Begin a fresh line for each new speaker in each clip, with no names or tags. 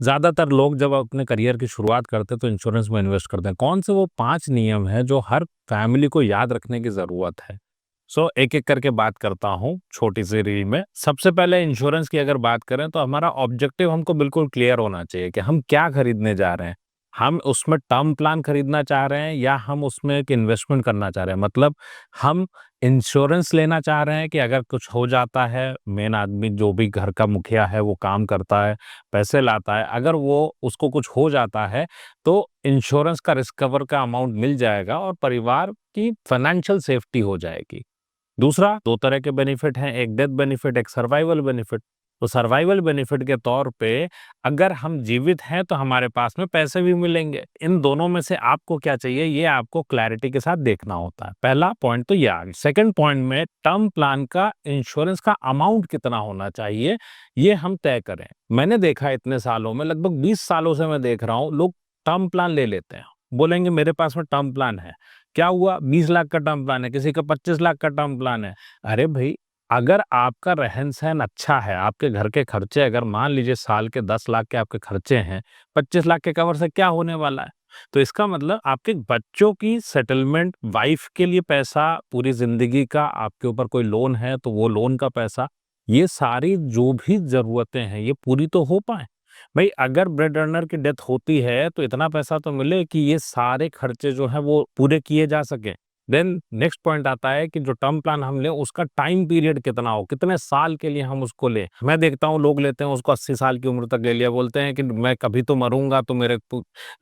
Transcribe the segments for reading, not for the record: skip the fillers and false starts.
ज़्यादातर लोग जब अपने करियर की शुरुआत करते हैं तो इंश्योरेंस में इन्वेस्ट करते हैं। कौन से वो 5 नियम हैं जो हर फैमिली को याद रखने की ज़रूरत है? एक-एक करके बात करता हूँ, छोटी-सी रील में। सबसे पहले इंश्योरेंस की अगर बात करें तो हमारा ऑब्जेक्टिव हमको बिल्कुल क्लियर होना चाहिए कि हम क्या खरीदने जा रहे हैं। हम उसमें टर्म प्लान खरीदना चाह रहे हैं या हम उसमें एक इन्वेस्टमेंट करना चाह रहे हैं। मतलब हम इंश्योरेंस लेना चाह रहे हैं कि अगर कुछ हो जाता है, मेन आदमी जो भी घर का मुखिया है वो काम करता है, पैसे लाता है, अगर वो उसको कुछ हो जाता है तो इंश्योरेंस का रिस्क कवर का अमाउंट मिल जाएगा और परिवार की फाइनेंशियल सेफ्टी हो जाएगी। दूसरा, 2 तरह के बेनिफिट हैं, एक डेथ बेनिफिट, एक सर्वाइवल बेनिफिट। तो सर्वाइवल बेनिफिट के तौर पे अगर हम जीवित हैं तो हमारे पास में पैसे भी मिलेंगे। इन दोनों में से आपको क्या चाहिए ये आपको क्लैरिटी के साथ देखना होता है। पहला पॉइंट तो ये आ गया। सेकंड पॉइंट में टर्म प्लान का इंश्योरेंस का अमाउंट कितना होना चाहिए, ये हम तय करें। मैंने देखा है इतने सालों में, लगभग 20 सालों से मैं देख रहा हूँ, लोग टर्म प्लान ले लेते हैं। बोलेंगे मेरे पास में टर्म प्लान है। क्या हुआ? 20 लाख का टर्म प्लान है, किसी का 25 लाख का टर्म प्लान है। अरे भई, अगर आपका रहन-सहन अच्छा है, आपके घर के खर्चे अगर मान लीजिए साल के 10 लाख के आपके खर्चे हैं, 25 लाख के कवर से क्या होने वाला है? तो इसका मतलब आपके बच्चों की सेटलमेंट, वाइफ के लिए पैसा, पूरी ज़िंदगी का आपके ऊपर कोई लोन है, तो वो लोन का पैसा, ये सारी जो भी ज़रूरतें हैं, ये पूरी तो हो पाएँ। भई अगर ब्रेड अर्नर की डेथ होती है, तो इतना पैसा तो मिले कि ये सारे खर्चे जो हैं वो पूरे किए जा सकें। देन नेक्स्ट पॉइंट आता है कि जो टर्म प्लान हम लें उसका टाइम पीरियड कितना हो, कितने साल के लिए हम उसको लें। मैं देखता हूँ लोग लेते हैं उसको 80 साल की उम्र तक ले लिया, बोलते हैं कि मैं कभी तो मरूँगा तो मेरे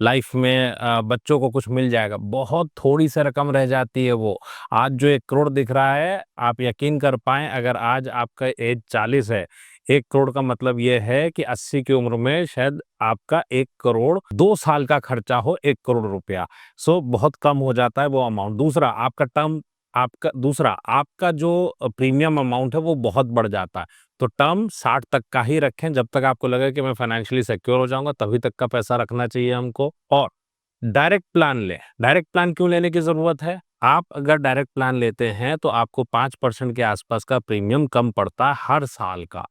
लाइफ में बच्चों को कुछ मिल जाएगा। बहुत थोड़ी-सी रकम रह जाती है वो। आज जो 1 करोड़ दिख रहा है, आप यकीन कर पाएँ अगर आज आपका एज 40 है, 1 करोड़ का मतलब ये है कि 80 की उम्र में शायद आपका 1 करोड़ 2 साल का खर्चा हो 1 करोड़ रुपया। बहुत कम हो जाता है वो अमाउंट। दूसरा आपका जो प्रीमियम अमाउंट है वो बहुत बढ़ जाता है। तो टर्म 60 तक का ही रखें, जब तक आपको लगे कि मैं फाइनेंशियली सिक्योर हो जाऊँगा तभी तक का पैसा रखना चाहिए हमको। और डायरेक्ट प्लान लें। डायरेक्ट प्लान क्यों लेने की ज़रूरत है? आप अगर डायरेक्ट प्लान लेते हैं तो आपको 5% के आसपास का प्रीमियम कम पड़ता है हर साल का।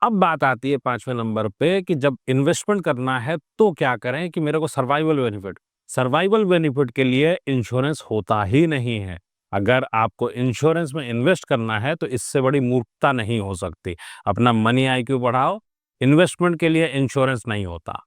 अब बात आती है 5वें नंबर पे कि जब इन्वेस्टमेंट करना है तो क्या करें कि मेरे को सर्वाइवल बेनिफिट के लिए इंश्योरेंस होता ही नहीं है। अगर आपको इंश्योरेंस में इन्वेस्ट करना है तो इससे बड़ी मूर्खता नहीं हो सकती। अपना मनी आईक्यू बढ़ाओ, इन्वेस्टमेंट के लिए इंश्योरेंस नहीं होता।